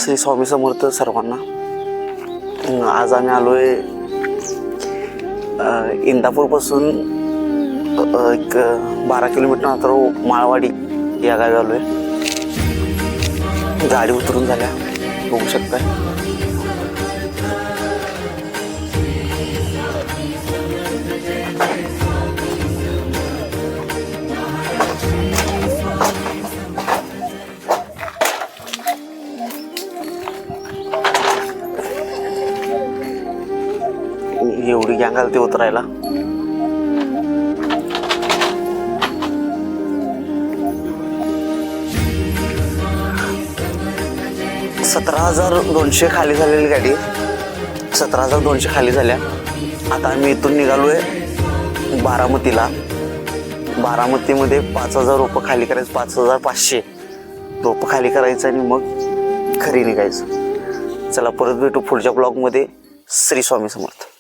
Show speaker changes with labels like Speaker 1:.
Speaker 1: श्री स्वामी समर्थ सर्वांना. आज आम्ही आलोय इंदापूरपासून एक 12 किलोमीटर अंतरावर माळवाडी या गावी आलोय. गाडी उतरून झाल्या बघू शकताय. एवढी गँग आली ते उतरायला. $17,200 खाली झालेली गाडी. 17,200 खाली झाल्या. आता आम्ही इथून निघालोय बारामतीला. बारामतीमध्ये 5,000 रोपं खाली करायचं. 5,500 रोपं खाली करायचं आणि मग घरी निघायचं. चला परत भेटू पुढच्या ब्लॉगमध्ये. श्री स्वामी समर्थ.